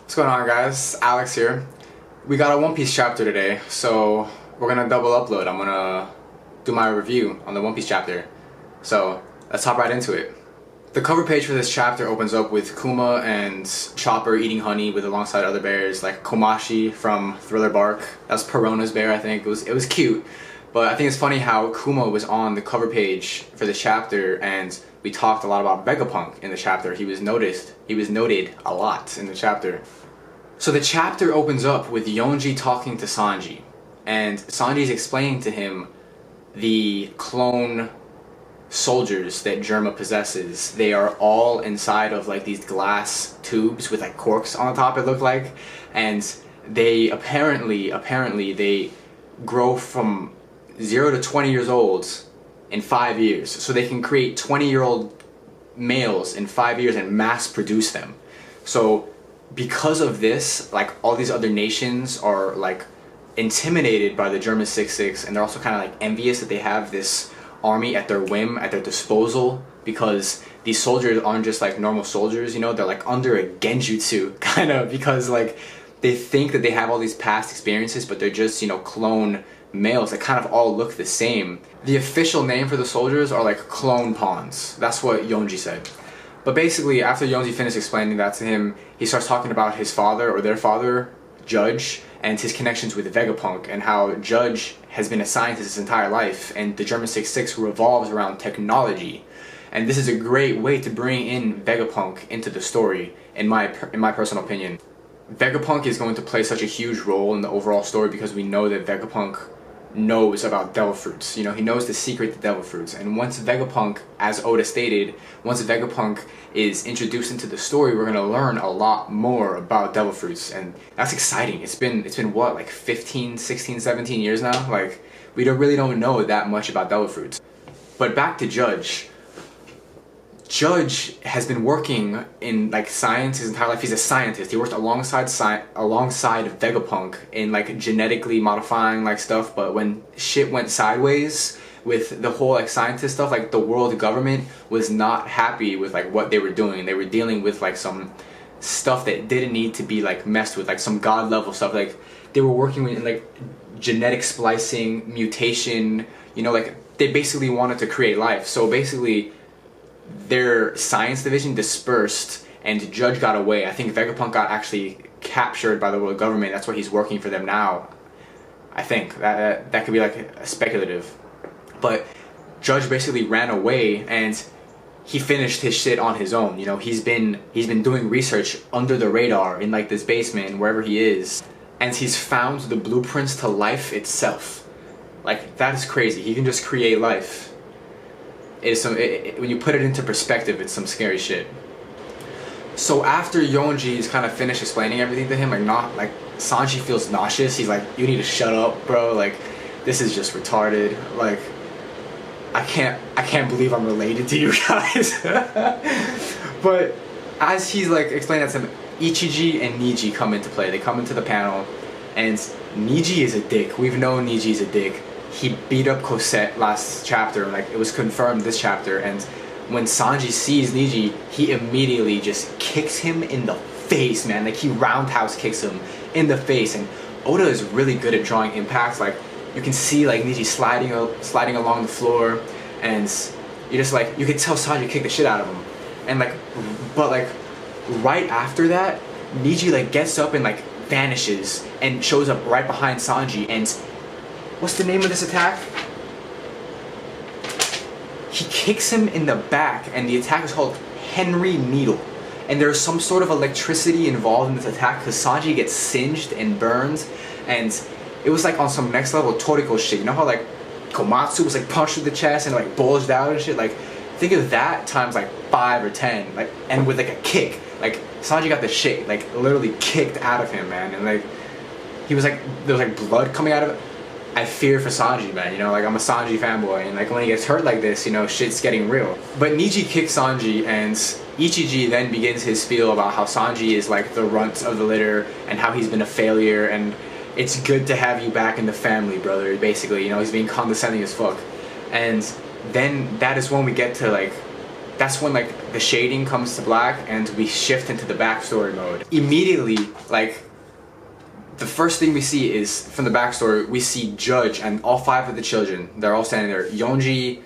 What's going on, guys? Alex here. We got a One Piece chapter today, so we're gonna double upload. I'm gonna do my review on the One Piece chapter. So let's hop right into it. The cover page for this chapter opens up with Kuma and Chopper eating honey with alongside other bears like Komashi from Thriller Bark. That's Perona's bear, I think. It was cute. But I think it's funny how Kuma was on the cover page for this chapter, and we talked a lot about Vegapunk in the chapter. He was noted a lot in the chapter. So the chapter opens up with Yonji talking to Sanji, and Sanji's explaining to him the clone soldiers that Germa possesses. They are all inside of like these glass tubes with like corks on the top, it looked like, and they apparently they grow from 0 to 20 years old in 5 years. So they can create 20-year-old males in 5 years and mass produce them. So because of this, like, all these other nations are like intimidated by the German 6-6, and they're also kind of like envious that they have this army at their whim, at their disposal, because these soldiers aren't just like normal soldiers, you know, they're like under a genjutsu kind of, because like they think that they have all these past experiences, but they're just, you know, clone males that kind of all look the same. The official name for the soldiers are like clone pawns. That's what Yonji said. But basically, after Yonji finished explaining that to him, he starts talking about his father, or their father, Judge, and his connections with Vegapunk, and how Judge has been a scientist his entire life, and the German 6-6 revolves around technology. And this is a great way to bring in Vegapunk into the story, in my personal opinion. Vegapunk is going to play such a huge role in the overall story because we know that Vegapunk knows about devil fruits. You know, he knows the secret to devil fruits, and once Vegapunk, as Oda stated, once Vegapunk is introduced into the story, we're going to learn a lot more about devil fruits, and that's exciting. It's been what, like 15, 16, 17 years now? Like, we really don't know that much about devil fruits. But back to Judge. Judge has been working in like science his entire life. He's a scientist. He worked alongside Vegapunk in like genetically modifying like stuff, but when shit went sideways with the whole like scientist stuff, like the world government was not happy with like what they were doing. They were dealing with like some stuff that didn't need to be like messed with, like some god level stuff. Like they were working in like genetic splicing, mutation, you know, like they basically wanted to create life. So basically their science division dispersed and Judge got away. I think Vegapunk got actually captured by the world government. That's why he's working for them now. I think that could be like a speculative. But Judge basically ran away and he finished his shit on his own. You know, he's been doing research under the radar in like this basement, wherever he is, and he's found the blueprints to life itself. Like, that is crazy. He can just create life. When you put it into perspective, it's some scary shit. So after Yonji's kind of finished explaining everything to him, like Sanji feels nauseous. He's like, you need to shut up, bro. Like, this is just retarded. Like, I can't believe I'm related to you guys. But as he's like explaining that to him, Ichiji and Niji come into play. They come into the panel, and Niji is a dick. We've known Niji's a dick. He beat up Cosette last chapter, like it was confirmed this chapter, and when Sanji sees Niji, he immediately just kicks him in the face, man. Like, he roundhouse kicks him in the face, and Oda is really good at drawing impacts. Like, you can see like Niji sliding along the floor, and you just like, you could tell Sanji kicked the shit out of him. And like, but like right after that, Niji like gets up and like vanishes and shows up right behind Sanji, and what's the name of this attack? He kicks him in the back, and the attack is called Henry Needle. And there's some sort of electricity involved in this attack because Sanji gets singed and burned, and it was like on some next level Toriko shit. You know how like Komatsu was like punched through the chest and like bulged out and shit? Like, think of that times like 5 or 10, like, and with like a kick. Like, Sanji got the shit like literally kicked out of him, man, and like he was like, there was like blood coming out of it. I fear for Sanji, man, you know, like, I'm a Sanji fanboy, and like when he gets hurt like this, you know, shit's getting real. But Niji kicks Sanji, and Ichiji then begins his spiel about how Sanji is like the runt of the litter, and how he's been a failure, and it's good to have you back in the family, brother, basically, you know, he's being condescending as fuck. And then that is when we get to like that's when like the shading comes to black and we shift into the backstory mode. Immediately, like, the first thing we see is, from the backstory, we see Judge and all 5 of the children. They're all standing there. Yonji,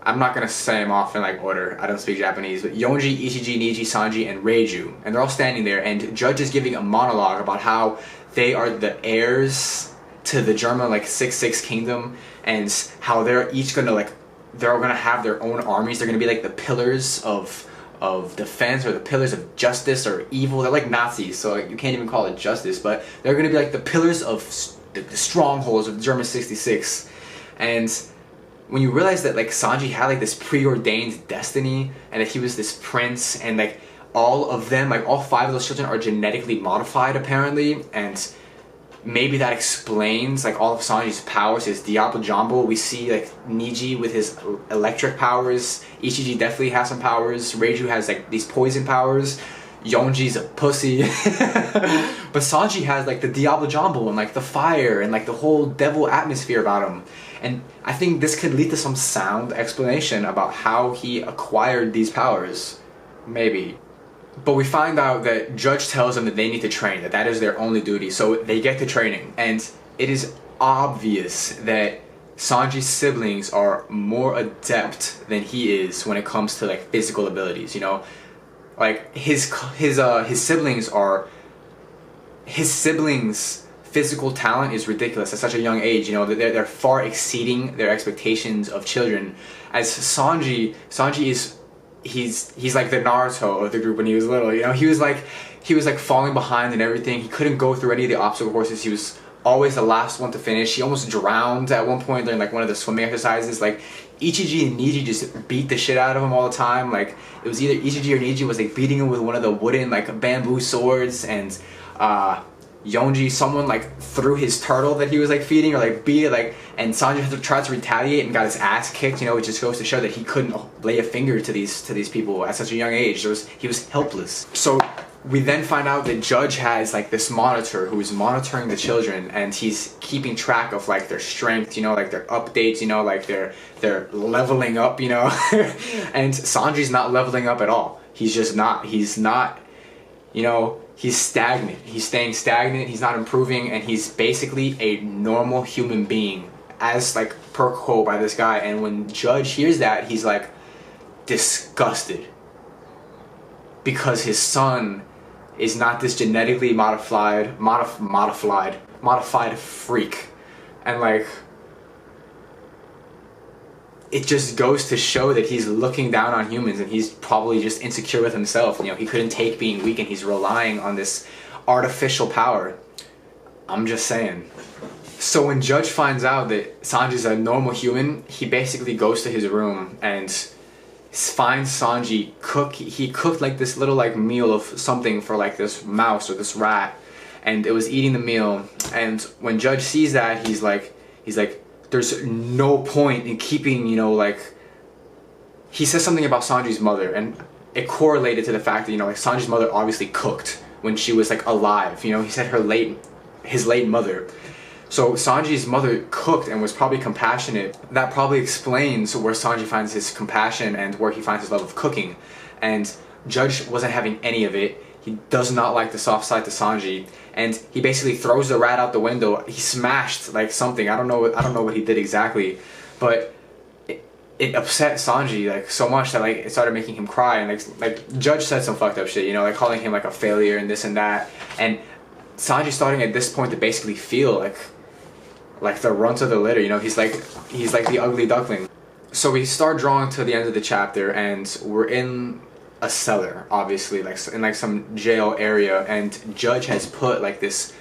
I'm not gonna say them off in like order, I don't speak Japanese, but Yonji, Ichiji, Niji, Sanji, and Reiju. And they're all standing there, and Judge is giving a monologue about how they are the heirs to the German like 6-6 kingdom, and how they're each gonna like, they're all gonna have their own armies. They're gonna be like the pillars of defense, or the pillars of justice or evil. They're like Nazis, so like, you can't even call it justice, but they're gonna be like the pillars of the strongholds of the German 66. And when you realize that like Sanji had like this preordained destiny, and that he was this prince, and like all of them, like all 5 of those children are genetically modified apparently, and maybe that explains like all of Sanji's powers, his Diablo Jumbo. We see like Niji with his electric powers, Ichiji definitely has some powers, Reiju has like these poison powers, Yonji's a pussy. But Sanji has like the Diablo Jumbo and like the fire and like the whole devil atmosphere about him. And I think this could lead to some sound explanation about how he acquired these powers. Maybe. But we find out that Judge tells them that they need to train, that is their only duty, so they get to training. And it is obvious that Sanji's siblings are more adept than he is when it comes to like physical abilities, you know? Like his siblings' physical talent is ridiculous at such a young age, you know, they're far exceeding their expectations of children. As Sanji is, he's like the Naruto of the group when he was little, you know. He was like falling behind and everything. He couldn't go through any of the obstacle courses. He was always the last one to finish. He almost drowned at one point during like one of the swimming exercises. Like Ichiji and Niji just beat the shit out of him all the time. Like it was either Ichiji or Niji was like beating him with one of the wooden like bamboo swords, and Yonji, someone like threw his turtle that he was like feeding, or like beat it, like, and Sanji had to try to retaliate and got his ass kicked, you know, which just goes to show that he couldn't lay a finger to these people at such a young age. He was helpless. So we then find out that Judge has like this monitor who is monitoring the children, and he's keeping track of like their strength, you know, like their updates, you know, like they're leveling up, you know. And Sanji's not leveling up at all. He's not, you know, he's stagnant. He's staying stagnant. He's not improving, and he's basically a normal human being, as like per quote by this guy. And when Judge hears that, he's like disgusted, because his son is not this genetically modified freak. And like, it just goes to show that he's looking down on humans, and he's probably just insecure with himself. You know, he couldn't take being weak, and he's relying on this artificial power. I'm just saying. So when Judge finds out that Sanji's a normal human, he basically goes to his room and finds Sanji he cooked like this little like meal of something for like this mouse or this rat, and it was eating the meal. And when Judge sees that, he's like there's no point in keeping, you know, like, he says something about Sanji's mother, and it correlated to the fact that, you know, like Sanji's mother obviously cooked when she was like alive, you know. He said his late mother. So Sanji's mother cooked and was probably compassionate. That probably explains where Sanji finds his compassion and where he finds his love of cooking. And Judge wasn't having any of it. He does not like the soft side to Sanji, and he basically throws the rat out the window. He smashed like something. I don't know what he did exactly, but it upset Sanji like so much that like it started making him cry. And like Judge said some fucked up shit, you know, like calling him like a failure and this and that. And Sanji's starting at this point to basically feel like the runt of the litter, you know. He's like the ugly duckling. So we start drawing to the end of the chapter, and we're in a cellar, obviously, like in like some jail area, and Judge has put like this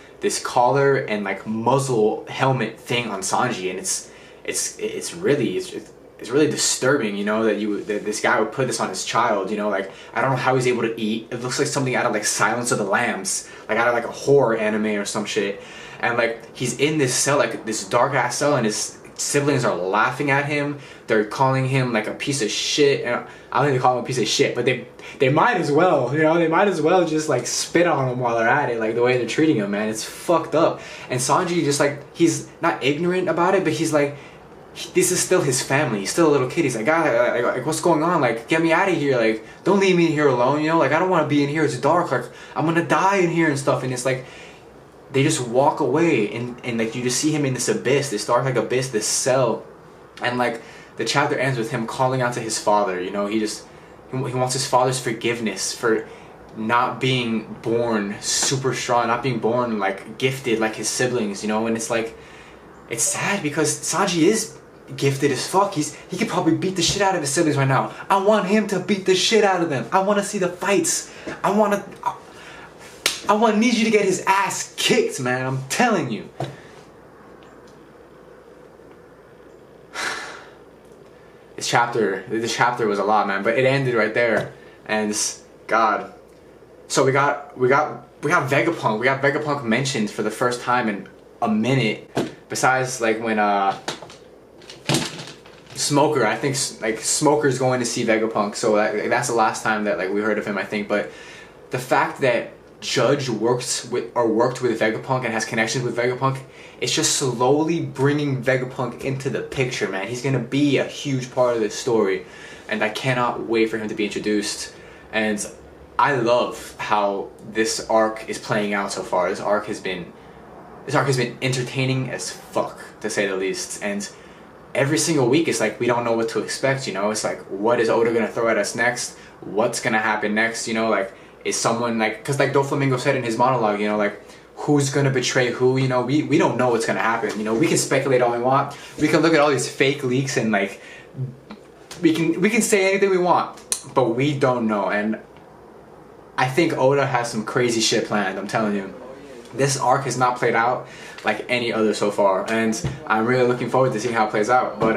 collar and like muzzle helmet thing on Sanji, and it's really disturbing, you know, that this guy would put this on his child, you know. Like, I don't know how he's able to eat. It looks like something out of like Silence of the Lambs, like out of like a horror anime or some shit. And like, he's in this cell, like this dark ass cell, and his siblings are laughing at him. They're calling him like a piece of shit, and I don't think they call him a piece of shit, but they might as well, you know. They might as well just like spit on him while they're at it, like the way they're treating him, man. It's fucked up. And Sanji just like, he's not ignorant about it, but he's like, this is still his family. He's still a little kid. He's like, God, like what's going on? Like, get me out of here. Like, don't leave me in here alone. You know, like I don't want to be in here. It's dark. Like I'm gonna die in here and stuff. And it's like they just walk away, and like you just see him in this abyss, this dark like abyss, this cell, and like the chapter ends with him calling out to his father. You know, he wants his father's forgiveness for not being born super strong, not being born like gifted like his siblings. You know, and it's like it's sad because Sanji is gifted as fuck. He could probably beat the shit out of his siblings right now. I want him to beat the shit out of them. I want to see the fights. I want Neji to get his ass kicked, man. I'm telling you. This chapter was a lot, man, but it ended right there, and God. So we got Vegapunk. We got Vegapunk mentioned for the first time in a minute. Besides, like when Smoker, I think like Smoker's going to see Vegapunk, so that's the last time that like we heard of him, I think. But the fact that Judge worked with Vegapunk and has connections with Vegapunk, it's just slowly bringing Vegapunk into the picture, man. He's gonna be a huge part of this story, and I cannot wait for him to be introduced. And I love how this arc is playing out so far. This arc has been entertaining as fuck, to say the least. And every single week it's like we don't know what to expect, you know? It's like, what is Oda gonna throw at us next? What's gonna happen next, you know? Like, is someone like, because like Doflamingo said in his monologue, you know, like, who's gonna betray who, you know? We don't know what's gonna happen, you know? We can speculate all we want. We can look at all these fake leaks and like, we can say anything we want, but we don't know. And I think Oda has some crazy shit planned, I'm telling you. This arc has not played out like any other so far, and I'm really looking forward to seeing how it plays out. But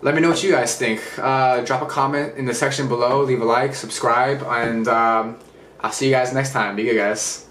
let me know what you guys think. Drop a comment in the section below, leave a like, subscribe, and I'll see you guys next time. Be good, guys.